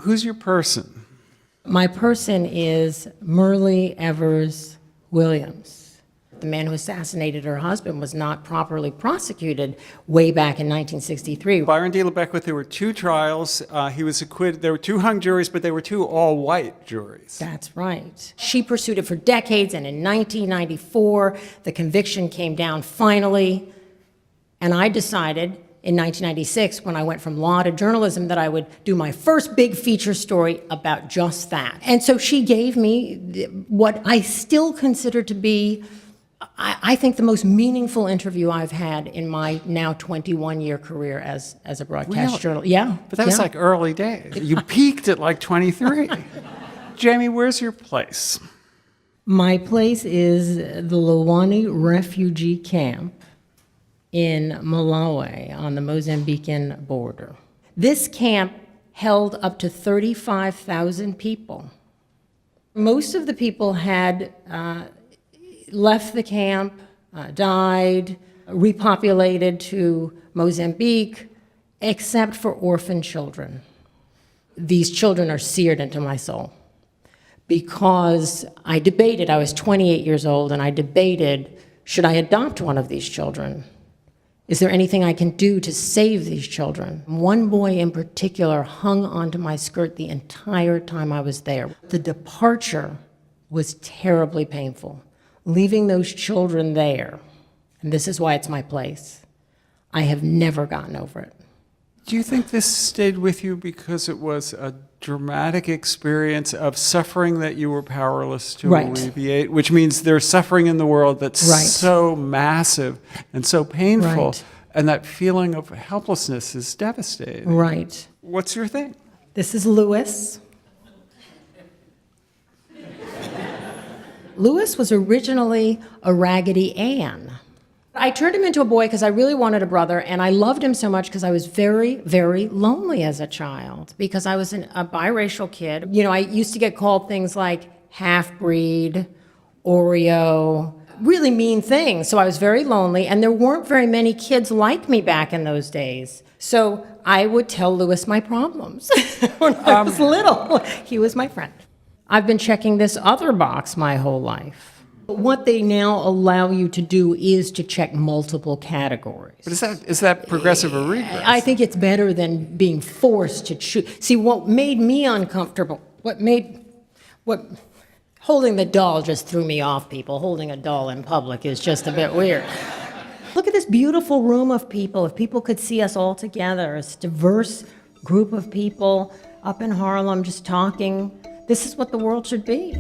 Who's your person? My person is Myrlie Evers Williams. The man who assassinated her husband was not properly prosecuted way back in 1963. Byron D. LeBeckwith, there were 2 trials. He was acquitted. There were 2 hung juries, but they were 2 all-white juries. That's right. She pursued it for decades, and in 1994, the conviction came down finally, and I decided in 1996, when I went from law to journalism, that I would do my first big feature story about just that. And so she gave me what I still consider to be, I think, the most meaningful interview I've had in my now 21-year career as a broadcast journalist. Yeah. But that was like early days. You peaked at like 23. Jami, where's your place? My place is the Lawani refugee camp in Malawi on the Mozambican border. This camp held up to 35,000 people. Most of the people had left the camp, died, repopulated to Mozambique, except for orphan children. These children are seared into my soul because I debated, I was 28 years old, and I debated, should I adopt one of these children? Is there anything I can do to save these children? One boy in particular hung onto my skirt the entire time I was there. The departure was terribly painful. Leaving those children there, and this is why it's my place, I have never gotten over it. Do you think this stayed with you because it was a dramatic experience of suffering that you were powerless to alleviate, which means there's suffering in the world that's so massive and so painful, and that feeling of helplessness is devastating. Right. What's your thing? This is Louis. Louis was originally a Raggedy Ann. I turned him into a boy because I really wanted a brother, and I loved him so much because I was very, very lonely as a child because I was a biracial kid. You know, I used to get called things like half-breed, Oreo, really mean things. So I was very lonely, and there weren't very many kids like me back in those days. So I would tell Louis my problems when I was little. He was my friend. I've been checking this other box my whole life. What they now allow you to do is to check multiple categories. But is that progressive or regress? I think it's better than being forced to choose. See, what made me uncomfortable, holding the doll just threw me off, people. Holding a doll in public is just a bit weird. Look at this beautiful room of people. If people could see us all together, this diverse group of people up in Harlem just talking, this is what the world should be.